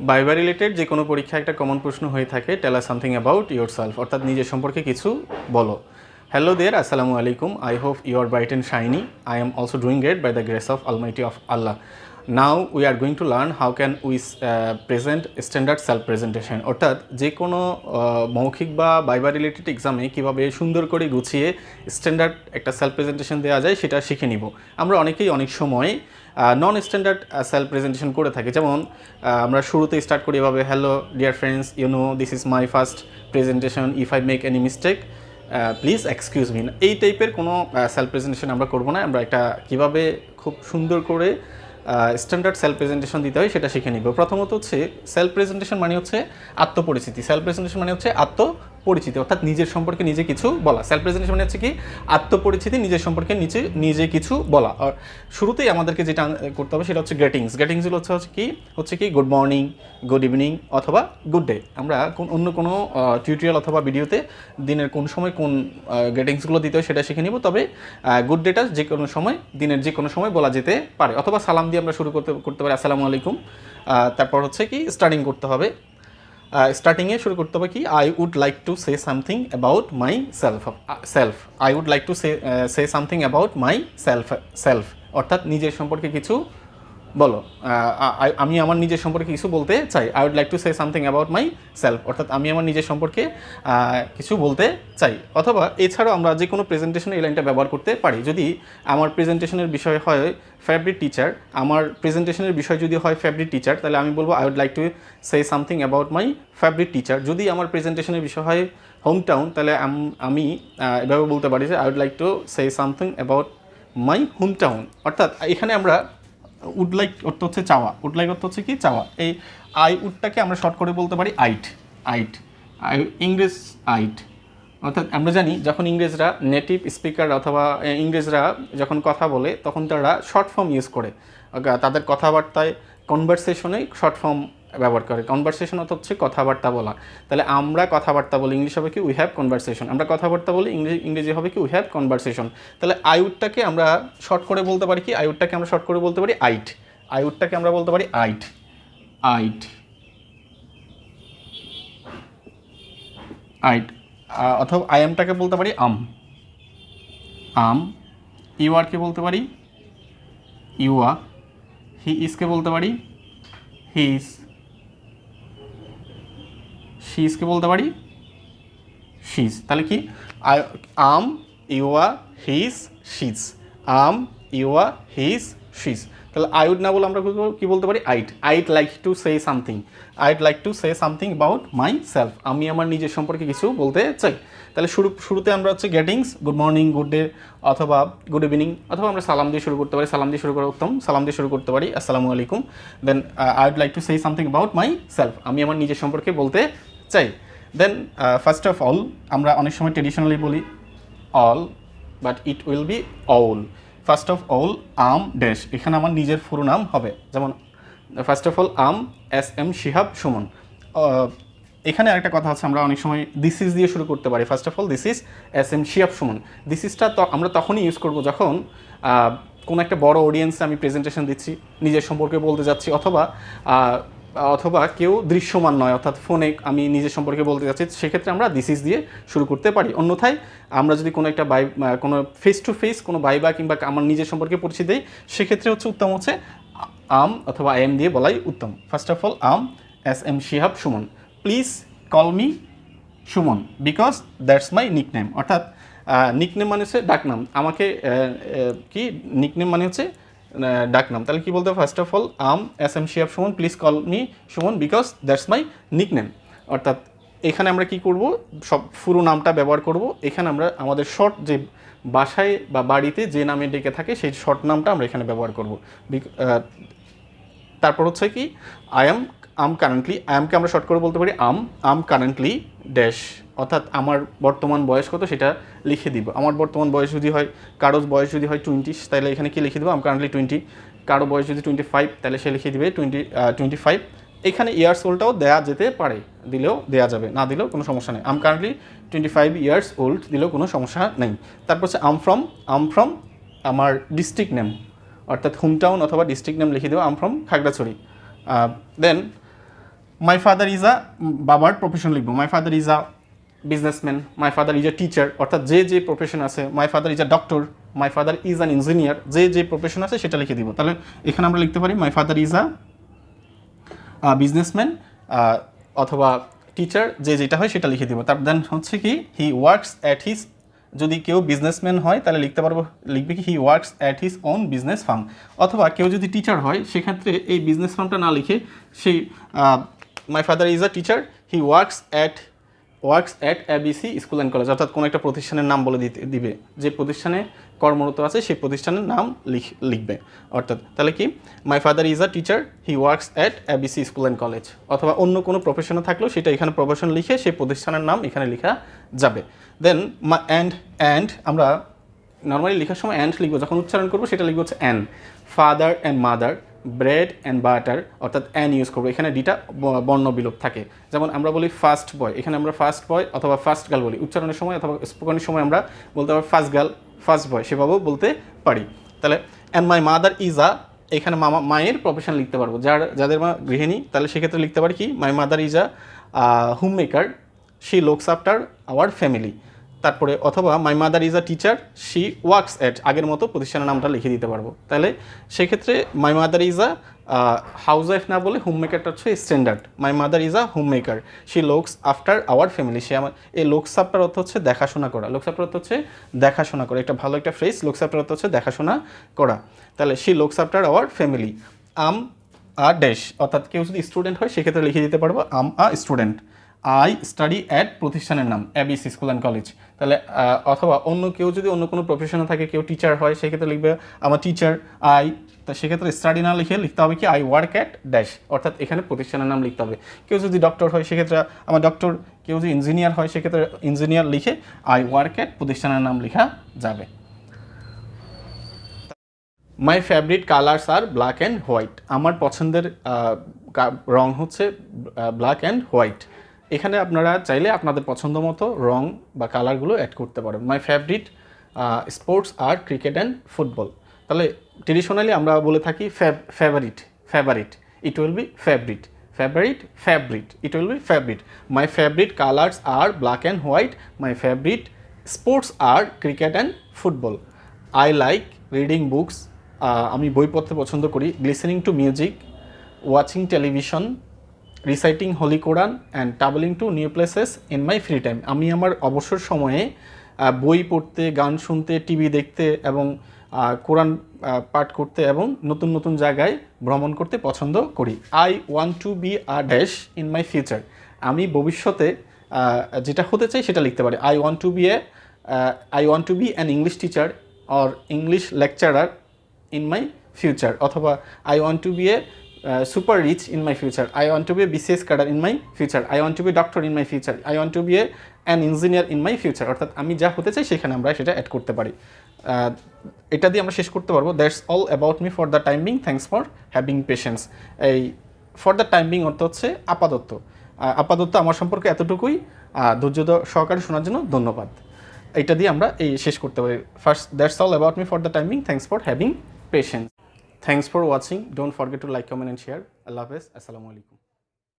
Viva related যে কোনো পরীক্ষায় একটা কমন প্রশ্ন হয়ে থাকে, tell us something about yourself, অর্থাৎ নিজের সম্পর্কে কিছু বলো। হ্যালো দেয়ার, আসসালামু আলাইকুম। I hope you are bright and shiny. I am also doing great by the grace of almighty of Allah. Now we are going to learn how can we present standard self presentation, অর্থাৎ যে কোনো মৌখিক বা viva related এক্সামে কীভাবে সুন্দর করে গুছিয়ে স্ট্যান্ডার্ড একটা সেলফ প্রেজেন্টেশন দেওয়া যায় সেটা শিখে নিব। আমরা অনেকেই অনেক সময় নন স্ট্যান্ডার্ড সেলফ প্রেজেন্টেশন করে থাকি। যেমন আমরা শুরুতে স্টার্ট করি এভাবে, hello dear friends, you know this is my first presentation, if I make any mistake please excuse me. এই টাইপের কোনো সেলফ প্রেজেন্টেশন আমরা করবো না। আমরা একটা কীভাবে খুব সুন্দর করে স্ট্যান্ডার্ড সেলফ প্রেজেন্টেশন দিতে হয় সেটা শিখে নিব। প্রথমত হচ্ছে সেলফ প্রেজেন্টেশন মানে হচ্ছে আত্মপরিচিতি। সেলফ প্রেজেন্টেশন মানে হচ্ছে আত্মপরিচিতি, অর্থাৎ নিজের সম্পর্কে নিজে কিছু বলা। সেলফ প্রেজেন্টেশন মানে হচ্ছে কি আত্মপরিচিতি, নিজের সম্পর্কে নিজে কিছু বলা। আর শুরুতেই আমাদেরকে যেটা করতে হবে সেটা হচ্ছে গ্রেটিংস। গ্রেটিংসগুলো হচ্ছে কি গুড মর্নিং, গুড ইভিনিং অথবা গুড ডে। আমরা অন্য কোনো টিউটোরিয়াল অথবা ভিডিওতে দিনের কোন সময় কোন গ্রেটিংসগুলো দিতে হয় সেটা শিখে নিব। তবে গুড ডেটা যে কোনো সময়, দিনের যে কোনো সময় বলা যেতে পারে, অথবা সালাম দিয়ে আমরা শুরু করতে পারি, আসসালামু আলাইকুম। তারপর হচ্ছে কি স্টার্টিং করতে হবে। স্টার্টিংয়ে শুরু করতে হবে কি, I would like to say something about myself. I would like to say something about myself, অর্থাৎ নিজের সম্পর্কে কিছু বলো। আমি আমার নিজের সম্পর্কে কিছু বলতে চাই। I would like to say something about myself, অর্থাৎ আমি আমার নিজের সম্পর্কে কিছু বলতে চাই। অথবা এছাড়াও আমরা যে কোনো প্রেজেন্টেশনে এই লাইনটা ব্যবহার করতে পারি। যদি আমার প্রেজেন্টেশনের বিষয় হয় ফেভারিট টিচার, আমার প্রেজেন্টেশনের বিষয় যদি হয় ফেভারিট টিচার, তাহলে আমি বলবো I would like to say something about my favourite teacher. যদি আমার প্রেজেন্টেশনের বিষয় হয় হোম টাউন, তাহলে আমি এভাবে বলতে পারি যে I would like to say something about my home town. অর্থাৎ এখানে আমরা উড লাইক অর্থ হচ্ছে চাওয়া, উড লাইক অর্থ হচ্ছে কি চাওয়া। এই আই উডটাকে আমরা শর্ট করে বলতে পারি আইট, ইংরেজ আইট। অর্থাৎ আমরা জানি যখন ইংরেজরা নেটিভ স্পিকার অথবা ইংরেজরা যখন কথা বলে তখন তারা শর্ট ফর্ম ইউজ করে। তাদের কথাবার্তায় কনভারসেশনে শর্ট ফর্ম ব্যবহার করে। কনভারসেশন অর্থ হচ্ছে কথাবার্তা বলা। তাহলে আমরা কথাবার্তা বলি, ইংলিশ হবে কি উই হ্যাভ কনভারসেশন। আমরা কথাবার্তা বলি, ইংরেজি হবে কি উই হ্যাভ কনভারসেশন। তাহলে আইউডটাকে আমরা শর্ট করে বলতে পারি কি, আইউডটাকে আমরা শর্ট করে বলতে পারি আইট। আইউডটাকে আমরা বলতে পারি আইট। অথবা আইএমটাকে বলতে পারি আম। ইউআরকে বলতে পারি ইউয়া। হি ইজকে বলতে পারি হিজ। শিজকে বলতে পারি শিজ। তাহলে কি I'm, you're, he's, she's. I'm, you're, he's, she's. তাহলে আই উড না বলে আমরা কি বলতে পারি I'd like to say something. I'd like to say something about myself, আমি আমার নিজের সম্পর্কে কিছু বলতে চাই। তাহলে শুরুতে আমরা হচ্ছে greetings, good morning, good day অথবা গুড ইভিনিং, অথবা আমরা সালাম দিয়ে শুরু করতে পারি। সালাম দিয়ে শুরু করা উত্তম, সালাম দিয়ে শুরু করতে পারি আসসালামু আলাইকুম। Then I would like to say something about myself, আমি আমার নিজের সম্পর্কে বলতে চাই। দেন ফার্স্ট অফ অল, আমরা অনেক সময় ট্রেডিশনালি বলি all, but it will be all. First of all I'm dash, এখানে আমার নিজের পুরো নাম হবে। যেমন first of all I'm SM Shihab Sumon. এখানে আরেকটা কথা আছে, আমরা অনেক সময় দিস ইজ দিয়ে শুরু করতে পারি। First of all this is SM Shihab Sumon. This ইজটা আমরা তখনই ইউজ করবো যখন কোনো একটা বড় অডিয়েন্সে আমি প্রেজেন্টেশন দিচ্ছি, নিজের সম্পর্কে বলতে যাচ্ছি, অথবা কেউ দৃশ্যমান নয়, অর্থাৎ ফোনে আমি নিজের সম্পর্কে বলতে যাচ্ছি, সেক্ষেত্রে আমরা দিস ইজ দিয়ে শুরু করতে পারি। অন্যথায় আমরা যদি কোনো একটা কোনো ফেস টু ফেস কোনো ভাইবা কিংবা আমার নিজের সম্পর্কে পরিচিত দিই, সেক্ষেত্রে হচ্ছে উত্তম হচ্ছে আম অথবা আই এম দিয়ে বলাই উত্তম। First of all I'm SM Shihab Sumon, please call me Sumon because that's my nickname. অর্থাৎ নিকনেম মানে হচ্ছে ডাকনাম, আমাকে কি নিকনেম মানে হচ্ছে ডাকনাম। তাহলে কি বলতে হবে, first of all I'm SM Shihab Sumon, please call me Sumon because that's my nickname. অর্থাৎ এখানে আমরা কি করব, সব পুরো নামটা ব্যবহার করব। এখানে আমরা আমাদের শর্ট যে বাসায় বা বাড়িতে যে নামে ডেকে থাকে সেই শর্ট নামটা আমরা এখানে ব্যবহার করব। তারপর হচ্ছে কি আম কারেন্টলি, আইএমকে আমরা শর্ট করে বলতে পারি আম কারেন্টলি ড্যাশ, অর্থাৎ আমার বর্তমান বয়স কত সেটা লিখে দিব। আমার বর্তমান বয়স যদি হয়, কারোর বয়স যদি হয় 20, তাহলে এখানে কি লিখে দেবো, আম কারেন্টলি 20। কারো বয়স যদি 25, তাহলে সে লিখে দিবে 25। এখানে ইয়ার্স ওল্ডটাও দেওয়া যেতে পারে, দিলেও দেওয়া যাবে, না দিলেও কোনো সমস্যা নেই। আম কারেন্টলি 25 ইয়ার্স ওল্ড দিলেও কোনো সমস্যা নেই। তারপর হচ্ছে আম ফ্রম আমার ডিস্ট্রিক্ট নেম, অর্থাৎ হোম টাউন অথবা ডিস্ট্রিক্ট নেম লিখে দেবো, I'm from Khagrachari. Then my father is a, বাবার প্রফেশন লিখবো, my father is a businessman, my father is a teacher, অর্থাৎ যে যে প্রফেশন আছে, my father is a doctor, my father is an engineer, যে যে প্রফেশন আছে সেটা লিখে দিব। তাহলে এখানে আমরা লিখতে পারি মাই ফাদার ইজ আ বিজনেসম্যান অথবা টিচার, যে যেটা হয় সেটা লিখে দিব। তার দেন হচ্ছে কি হি ওয়ার্কস অ্যাট হিজ, যদি কেউ বিজনেসম্যান হয় তাহলে লিখবে কি he works at his own business farm, অথবা কেউ যদি টিচার হয় সেক্ষেত্রে এই বিজনেস ফার্মটা না লিখে সেই মাই father is a teacher, he works at ABC school and college, অর্থাৎ কোনো একটা প্রতিষ্ঠানের নাম বলে দিবে, যে প্রতিষ্ঠানে কর্মরত আছে সেই প্রতিষ্ঠানের নাম লিখবে। অর্থাৎ তাহলে কি মাই father is a teacher, he works at ABC school and college, অথবা অন্য কোনো প্রফেশনে থাকলেও সেটা এখানে প্রফেশন লিখে সেই প্রতিষ্ঠানের নাম এখানে লেখা যাবে। দেন অ্যান্ড আমরা নর্মালি লেখার সময় অ্যান্ড লিখবো, যখন উচ্চারণ করবো সেটা লিখবো হচ্ছে and, father and mother, bread and butter, অর্থাৎ অ্যান ইউজ করবো, এখানে ডিটা বর্ণ বিলোপ থাকে। যেমন আমরা বলি ফার্স্ট বয়, এখানে আমরা ফার্স্ট বয় অথবা ফার্স্ট গার্ল বলি, উচ্চারণের সময় অথবা স্পোকেনের সময় আমরা বলতে পারি ফার্স্ট গার্ল, ফার্স্ট বয়, সেভাবেও বলতে পারি। তাহলে অ্যান্ড মাই মাদার ইজ আ, এখানে মায়ের প্রফেশন লিখতে পারবো, যাদের মা গৃহিণী, তাহলে সেক্ষেত্রে লিখতে পারি কি my mother is a homemaker, she looks after our family. তারপরে অথবা my mother is a teacher, she works at, আগের মতো প্রতিষ্ঠানের নামটা লিখে দিতে পারবো। তাহলে সেক্ষেত্রে my mother is a housewife না বলে হোম মেকারটা হচ্ছে standard, my mother is a homemaker, she looks after our family, সে আমার, এই লুকস আফটার অর্থ হচ্ছে দেখাশোনা করা, লুকস আফটার অর্থ হচ্ছে দেখাশোনা করা, একটা ভালো একটা ফ্রেজ, লুকস আফটার অর্থ হচ্ছে দেখাশোনা করা। তাহলে she looks after our family, I'm a dash, অর্থাৎ কেউ যদি স্টুডেন্ট হয় সেক্ষেত্রে লিখে দিতে পারবো I'm a student, I study at প্রতিষ্ঠানের নাম এবিসি স্কুল অ্যান্ড কলেজ। তাহলে অথবা অন্য কেউ যদি অন্য কোনো প্রফেশনে থাকে, কেউ টিচার হয় সেক্ষেত্রে লিখবে আমার টিচার আই, তা সেক্ষেত্রে স্টাডি না লিখে লিখতে হবে কি আই ওয়ার্ক অ্যাট ড্যাশ, অর্থাৎ এখানে প্রতিষ্ঠানের নাম লিখতে হবে। কেউ যদি ডক্টর হয় সেক্ষেত্রে আমার ডক্টর, কেউ যদি ইঞ্জিনিয়ার হয় সেক্ষেত্রে ইঞ্জিনিয়ার লিখে আই ওয়ার্ক অ্যাট প্রতিষ্ঠানের নাম লেখা যাবে। My favourite colours are black and white, আমার পছন্দের রং হচ্ছে ব্ল্যাক অ্যান্ড হোয়াইট। এখানে আপনারা চাইলে আপনাদের পছন্দ মতো রং বা কালারগুলো অ্যাড করতে পারেন। My favourite sports are cricket and football, তাহলে ট্রেডিশনালি আমরা বলে থাকি favourite, it will be favourite, it will be favourite. My favourite colours are black and white, my favourite sports are cricket and football. I like reading books, আমি বই পড়তে পছন্দ করি। Listening to music, watching television, reciting holy Quran and travelling to new places in my free time, আমি আমার অবসর সময়ে বই পড়তে, গান শুনতে, টিভি দেখতে এবং কোরআন পাঠ করতে এবং নতুন নতুন জায়গায় ভ্রমণ করতে পছন্দ করি। I want to be a dash in my future, আমি ভবিষ্যতে যেটা হতে চাই সেটা লিখতে পারি। I want to be an English teacher or English lecturer in my future, অথবা I want to be a super rich in my future, I want to be a BCS cadre in my future, I want to be doctor in my future, I want to be an engineer in my future. অর্থাৎ আমি যা হতে চাই সেখানে আমরা সেটা add করতে পারি। এটা দিয়ে আমরা শেষ করতে পারবো। That's all about me for the time being, thanks for having patience. এই ফর দ্য টাইম বিং অর্থ হচ্ছে আপাতত আমার সম্পর্কে এতটুকুই, ধৈর্য সহকারে শোনার জন্য ধন্যবাদ। এটা দিয়ে আমরা এই শেষ করতে পারি। First, that's all about me for the time being, thanks for having patience. Thanks for watching. Don't forget to like, comment and share. Allah Hafiz. Assalamu alaikum.